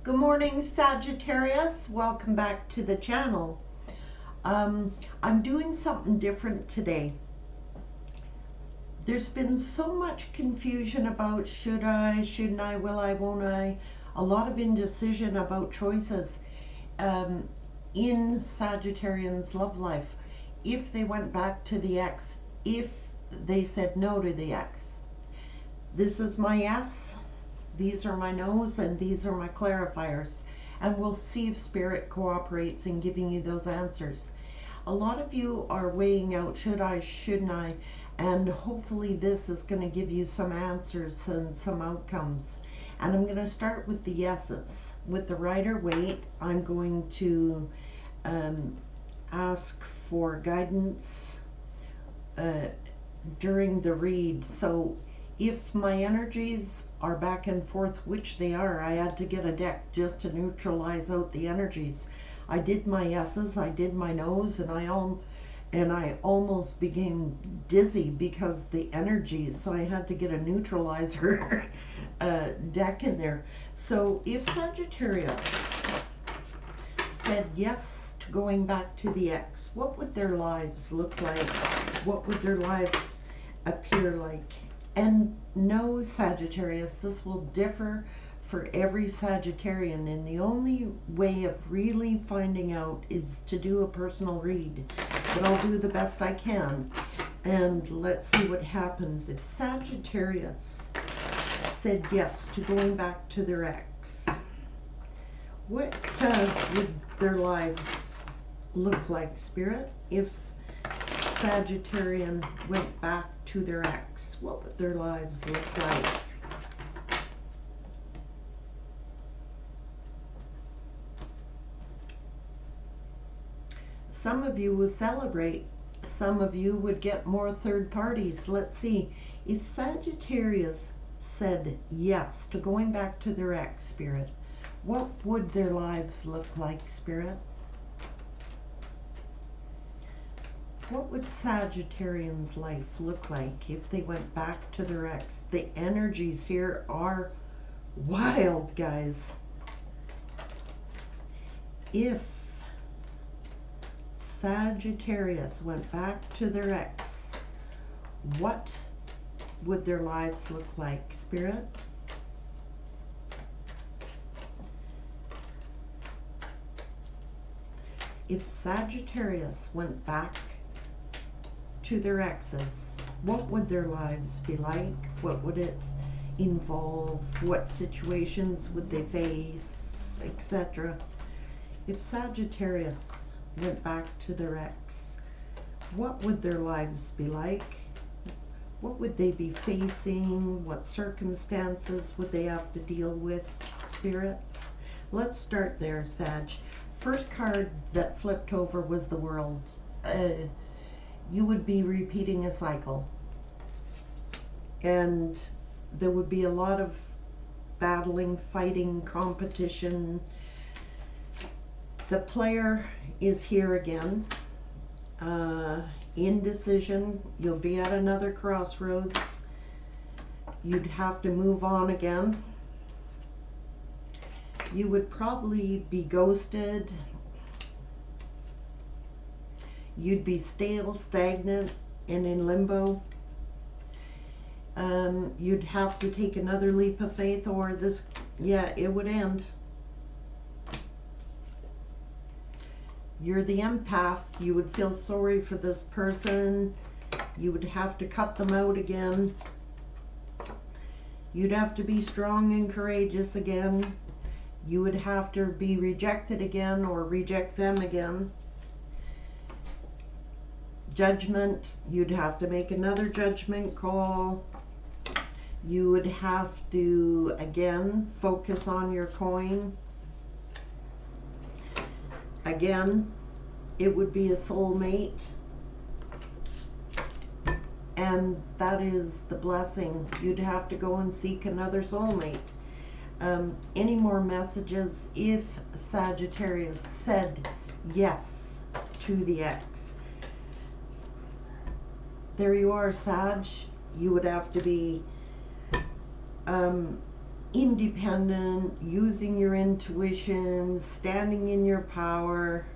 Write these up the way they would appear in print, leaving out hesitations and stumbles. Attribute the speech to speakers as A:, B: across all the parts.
A: Good morning, Sagittarius. Welcome back to the channel. I'm doing something different today. There's been so much confusion about should I, shouldn't I, will I, won't I, a lot of indecision about choices in Sagittarians' love life. If they went back to the ex, if they said no to the ex. This is my yes. These are my no's, and these are my clarifiers. And we'll see if Spirit cooperates in giving you those answers. A lot of you are weighing out should I, shouldn't I, and hopefully this is going to give you some answers and some outcomes. And I'm going to start with the yeses. With the Rider-Waite, I'm going to ask for guidance during the read. So if my energies are back and forth, which they are, I had to get a deck just to neutralize out the energies. I did my yeses, I did my no's, and I almost became dizzy because the energies, so I had to get a neutralizer deck in there. So if Sagittarius said yes to going back to the ex, what would their lives look like? What would their lives appear like? And no, Sagittarius, this will differ for every Sagittarian, and the only way of really finding out is to do a personal read. But I'll do the best I can, and let's see what happens. If Sagittarius said yes to going back to their ex, what would their lives look like, Spirit? If Sagittarian went back to their ex, what would their lives look like? Some of you will celebrate. Some of you would get more third parties. Let's see. If Sagittarius said yes to going back to their ex, Spirit, what would their lives look like, Spirit? What would Sagittarians' life look like if they went back to their ex? The energies here are wild, guys. If Sagittarius went back to their ex, what would their lives look like, Spirit? If Sagittarius went back to their exes, what would their lives be like? What would it involve? What situations would they face, etc.? If Sagittarius went back to their ex, what would their lives be like? What would they be facing? What circumstances would they have to deal with, Spirit? Let's start there, Sag. First card that flipped over was the World. You would be repeating a cycle, and there would be a lot of battling, fighting, competition. The player is here again. Indecision. You'll be at another crossroads. You'd have to move on again. You would probably be ghosted. You'd be stale, stagnant, and in limbo. You'd have to take another leap of faith, or this, yeah, it would end. You're the empath. You would feel sorry for this person. You would have to cut them out again. You'd have to be strong and courageous again. You would have to be rejected again or reject them again. Judgment. You'd have to make another judgment call. You would have to, again, focus on your coin. Again, it would be a soulmate, and that is the blessing. You'd have to go and seek another soulmate. Any more messages if Sagittarius said yes to the ex? There you are, Sag. You would have to be independent, using your intuition, standing in your power.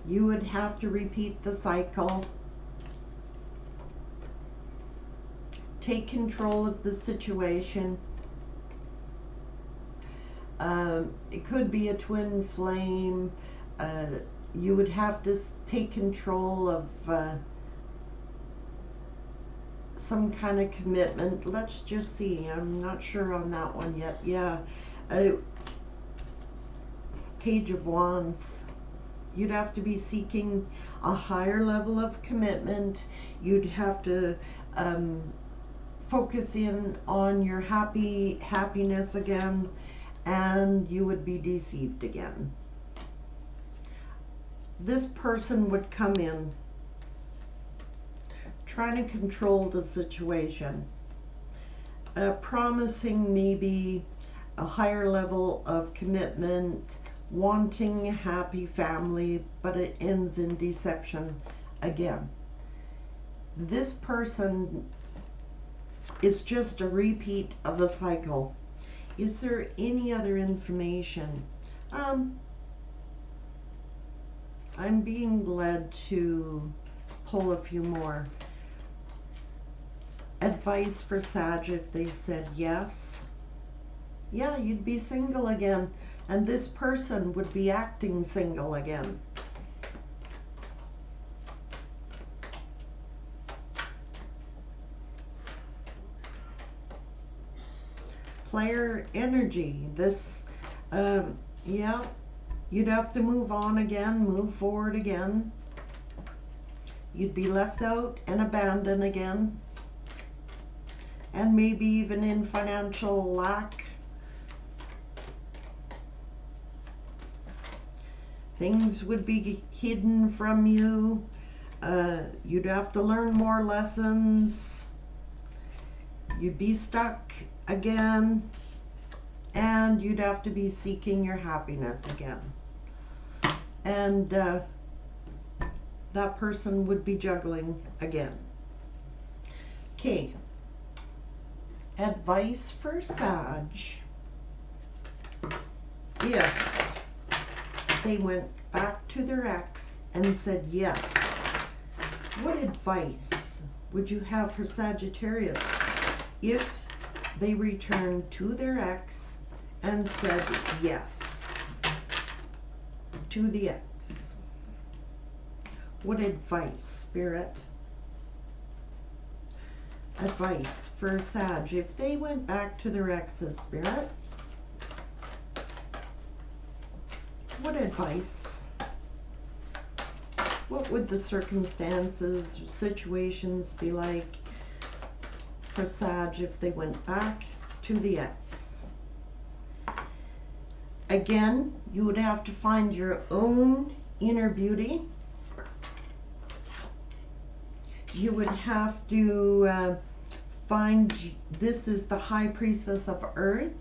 A: You would have to repeat the cycle. Take control of the situation. It could be a twin flame. You would have to take control of some kind of commitment. Let's just see. I'm not sure on that one yet. Yeah. Page of Wands. You'd have to be seeking a higher level of commitment. You'd have to focus in on your happiness again, and you would be deceived again. This person would come in trying to control the situation, promising maybe a higher level of commitment, wanting a happy family, but it ends in deception again. This person is just a repeat of a cycle. Is there any other information? I'm being led to pull a few more. Advice for Sag if they said yes. Yeah, you'd be single again, and this person would be acting single again. Player energy. This, yeah, you'd have to move on again, move forward again. You'd be left out and abandoned again. And maybe even in financial lack. Things would be hidden from you. You'd have to learn more lessons. You'd be stuck again. And you'd have to be seeking your happiness again. And that person would be juggling again. Okay. Advice for Sag. If they went back to their ex and said yes, what advice would you have for Sagittarius if they returned to their ex and said yes to the ex? What advice, Spirit? Advice for Sag if they went back to their ex's, Spirit. What advice? What would the circumstances, situations be like for Sag if they went back to the ex? Again, you would have to find your own inner beauty. You would have to find, this is the High Priestess of Earth.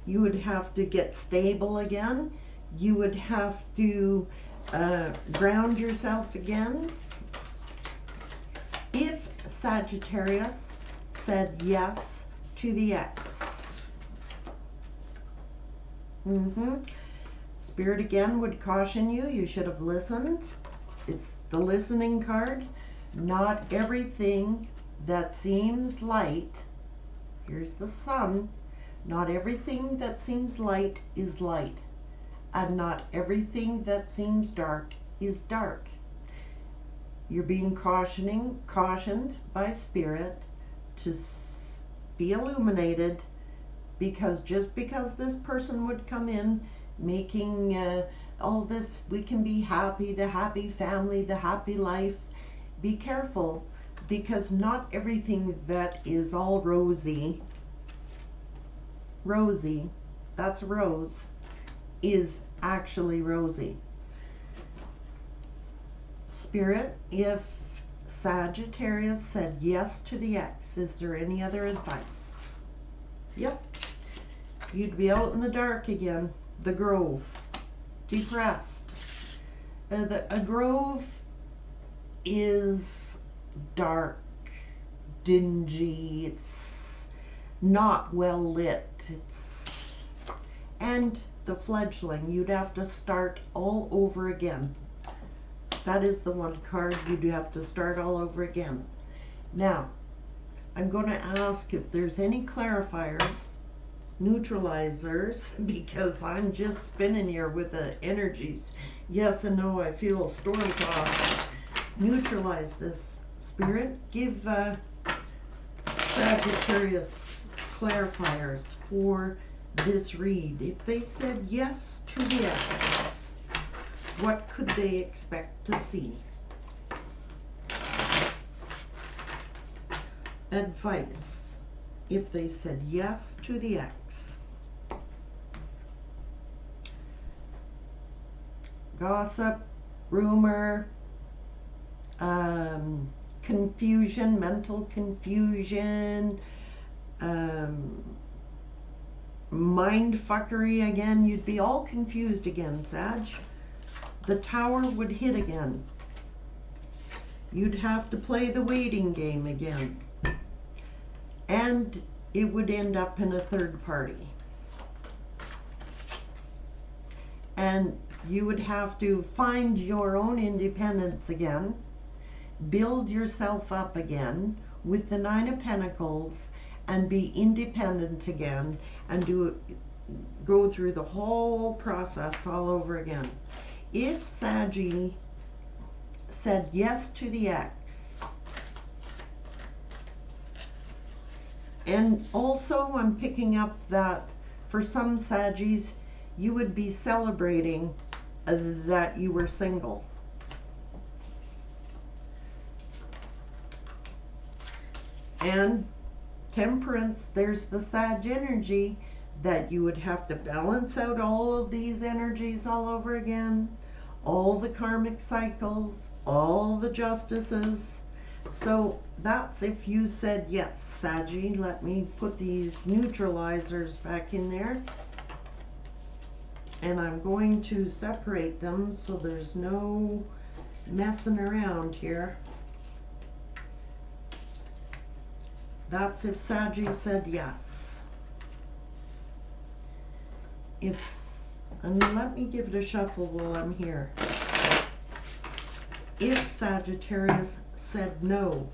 A: You would have to get stable again. You would have to ground yourself again. If Sagittarius said yes to the ex. Spirit again would caution you, you should have listened. It's the listening card. Not everything that seems light, here's the sun, not everything that seems light is light, and not everything that seems dark is dark. You're being cautioned by Spirit to be illuminated, because just because this person would come in making all this, we can be happy, the happy family, the happy life, be careful, because not everything that is all rosy, that's a rose, is actually rosy. Spirit, if Sagittarius said yes to the ex, is there any other advice? Yep. You'd be out in the dark again. The Grove. Depressed. A grove is dark, dingy, it's not well lit, and the fledgling, you'd have to start all over again. That is the one card you'd have to start all over again. Now, I'm going to ask if there's any clarifiers, neutralizers, because I'm just spinning here with the energies. Yes and no, I feel storm tossed. Neutralize this, Spirit. Give Sagittarius clarifiers for this read. If they said yes to the X, what could they expect to see? Advice, if they said yes to the X. Gossip, rumor, confusion, mental confusion, mind fuckery again. You'd be all confused again, Sag. The Tower would hit again. You'd have to play the waiting game again. And it would end up in a third party. And you would have to find your own independence again, build yourself up again with the Nine of Pentacles, and be independent again, and go through the whole process all over again. If Saggy said yes to the X, and also I'm picking up that for some Saggies, you would be celebrating that you were single. And Temperance, there's the Sag energy that you would have to balance out all of these energies all over again, all the karmic cycles, all the justices. So that's if you said yes, Saggy. Let me put these neutralizers back in there. And I'm going to separate them so there's no messing around here. That's if Saggy said yes. And let me give it a shuffle while I'm here. If Sagittarius said no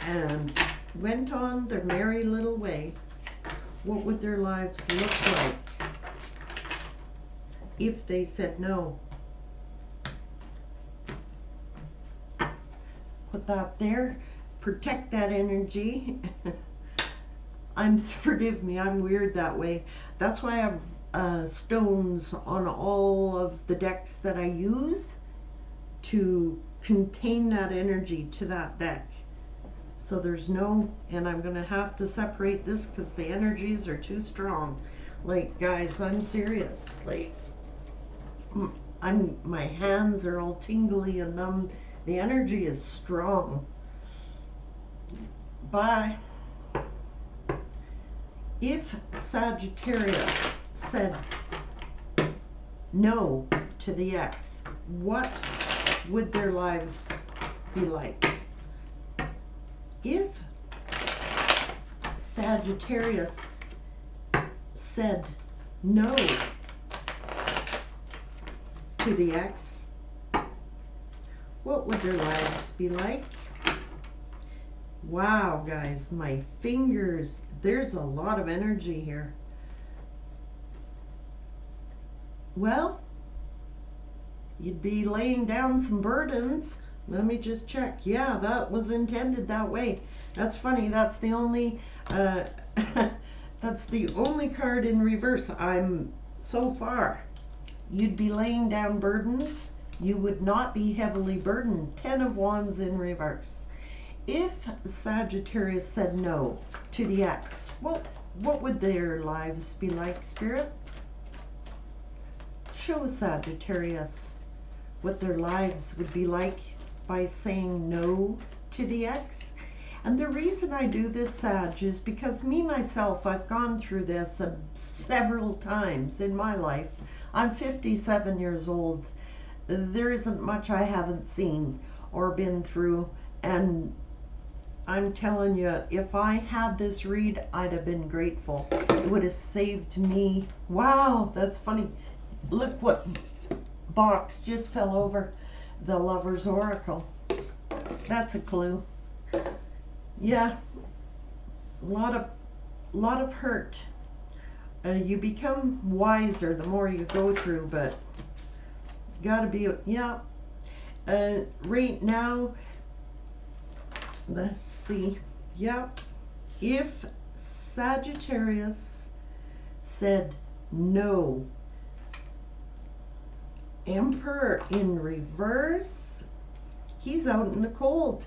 A: and went on their merry little way, what would their lives look like? If they said no. Put that there. Protect that energy. Forgive me, I'm weird that way. That's why I have stones on all of the decks that I use to contain that energy to that deck. So there's no, and I'm gonna have to separate this because the energies are too strong. Like, guys, I'm serious. Like, my hands are all tingly and numb. The energy is strong. Bye. If Sagittarius said no to the X, what would their lives be like? If Sagittarius said no to the X, what would their lives be like? Wow, guys, my fingers, there's a lot of energy here. Well, you'd be laying down some burdens. Let me just check. Yeah, that was intended that way. That's funny. That's the only that's the only card in reverse I'm so far. You'd be laying down burdens. You would not be heavily burdened. 10 of Wands in reverse. If Sagittarius said no to the X, what would their lives be like, Spirit? Show Sagittarius what their lives would be like by saying no to the X. And the reason I do this, Sag, is because me, myself, I've gone through this several times in my life. I'm 57 years old. There isn't much I haven't seen or been through, and I'm telling you, if I had this read, I'd have been grateful. It would have saved me. Wow, that's funny. Look what box just fell over. The Lover's Oracle. That's a clue. Yeah, a lot of hurt. You become wiser the more you go through, but gotta be, yeah. Right now, let's see. Yep. If Sagittarius said no, Emperor in reverse, he's out in the cold.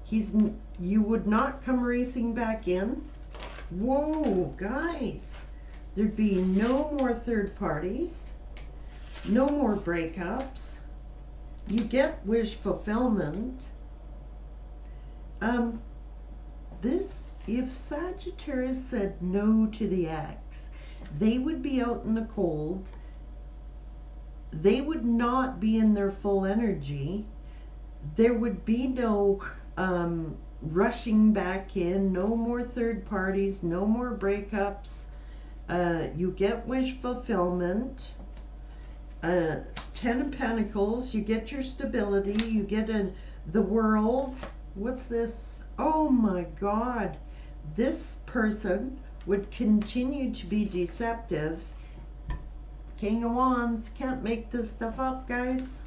A: You would not come racing back in. Whoa, guys. There'd be no more third parties, no more breakups. You get wish fulfillment. If Sagittarius said no to the ex, they would be out in the cold. They would not be in their full energy. There would be no rushing back in, no more third parties, no more breakups. You get wish fulfillment. 10 of Pentacles, you get your stability, you get the world. What's this? Oh my God. This person would continue to be deceptive. King of Wands, can't make this stuff up, guys.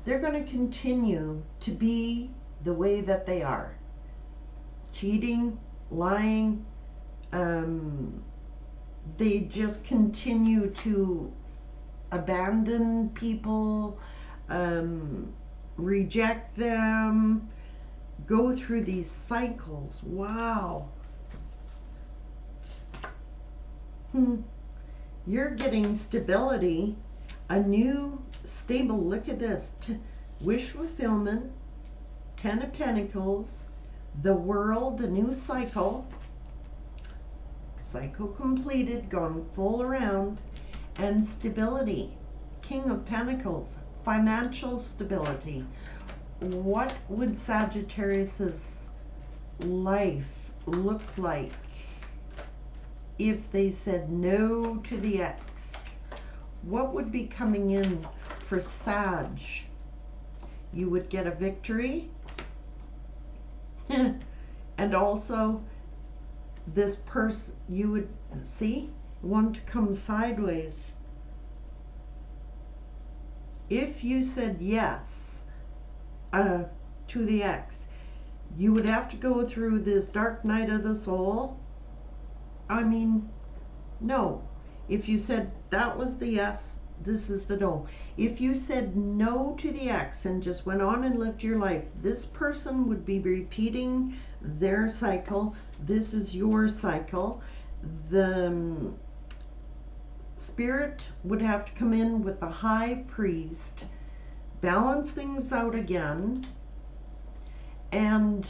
A: They're going to continue to be the way that they are. Cheating, lying. They just continue to abandon people, reject them, go through these cycles. Wow. You're getting stability, a new stable, look at this, wish fulfillment, 10 of Pentacles, the world, a new cycle completed, gone full around, and stability, King of Pentacles, financial stability. What would Sagittarius's life look like if they said no to the ex? What would be coming in for Sag? You would get a victory. And also this person, you would see, want to come sideways. If you said yes to the ex, you would have to go through this dark night of the soul. I mean, no. If you said that was the yes, this is the no. If you said no to the ex and just went on and lived your life, this person would be repeating their cycle. This is your cycle. The spirit would have to come in with the high priest, balance things out again, and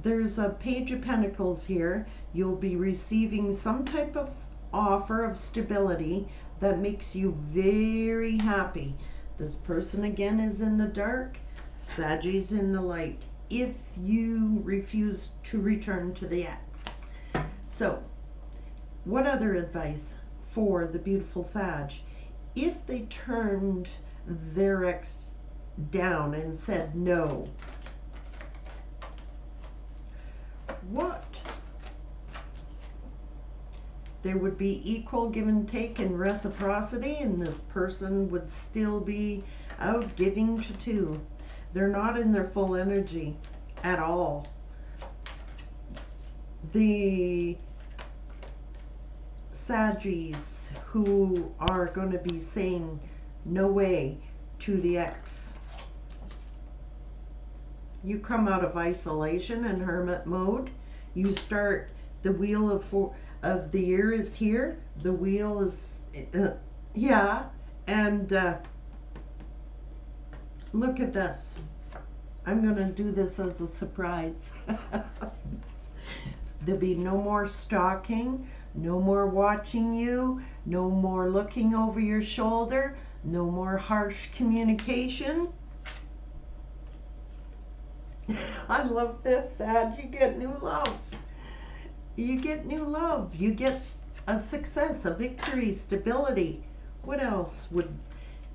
A: there's a Page of Pentacles here. You'll be receiving some type of offer of stability that makes you very happy. This person again is in the dark, Sagittarius in the light, if you refuse to return to the ex. So, what other advice for the beautiful Sag? If they turned their ex down and said no, what? There would be equal give and take and reciprocity, and this person would still be out giving to two. They're not in their full energy at all. The Saggies who are going to be saying no way to the ex, you come out of isolation and hermit mode. You start, the wheel of the year is here. The wheel is, yeah, and look at this. I'm going to do this as a surprise. There'll be no more stalking, no more watching you, no more looking over your shoulder, no more harsh communication. I love this, Sag. You get new love. You get new love. You get a success, a victory, stability. What else would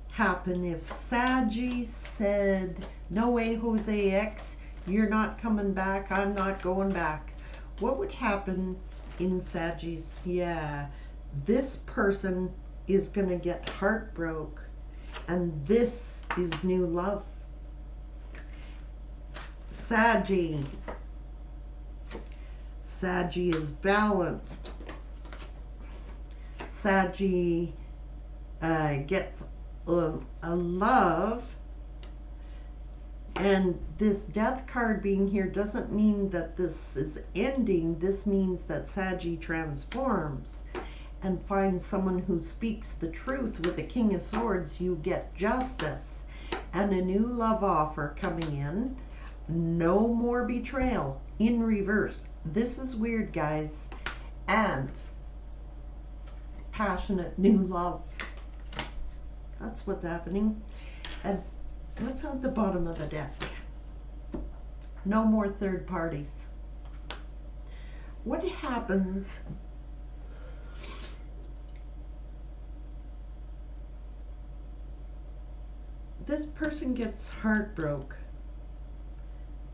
A: happen if Saggy said, no way, Jose X, you're not coming back, I'm not going back? What would happen in Saggy's? Yeah, this person is going to get heartbroken, and this is new love. Saggy is balanced. Saggy gets a love, and this death card being here doesn't mean that this is ending. This means that Saggy transforms and finds someone who speaks the truth. With the King of Swords, you get justice and a new love offer coming in. No more betrayal in reverse. This is weird, guys. And passionate new love. That's what's happening. And what's on the bottom of the deck? No more third parties. What happens this person gets heartbroken,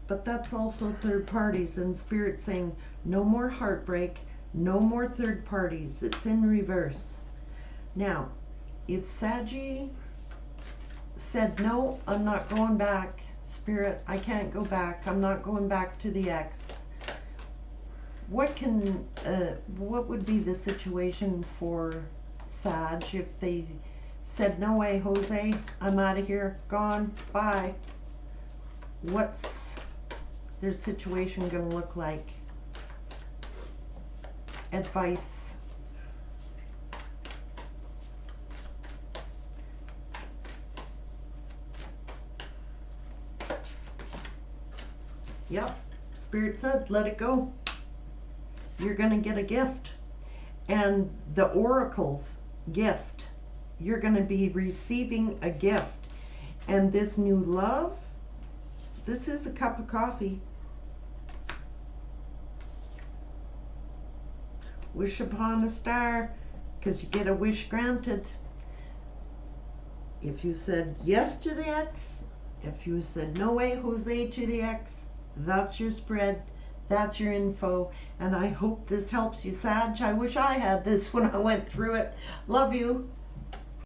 A: but that's also third parties, and Spirit saying no more heartbreak, no more third parties. It's in reverse. Now, if Saggy said, no, I'm not going back, Spirit, I can't go back, I'm not going back to the ex, what would be the situation for Sag if they said, no way, Jose, I'm out of here, gone, bye? What's their situation going to look like? Advice. Yep, Spirit said, let it go. You're going to get a gift. And the Oracle's gift. You're going to be receiving a gift. And this new love, this is a cup of coffee. Wish upon a star, because you get a wish granted. If you said yes to the ex, if you said no way, Jose, to the ex, that's your spread. That's your info. And I hope this helps you, Sag. I wish I had this when I went through it. Love you.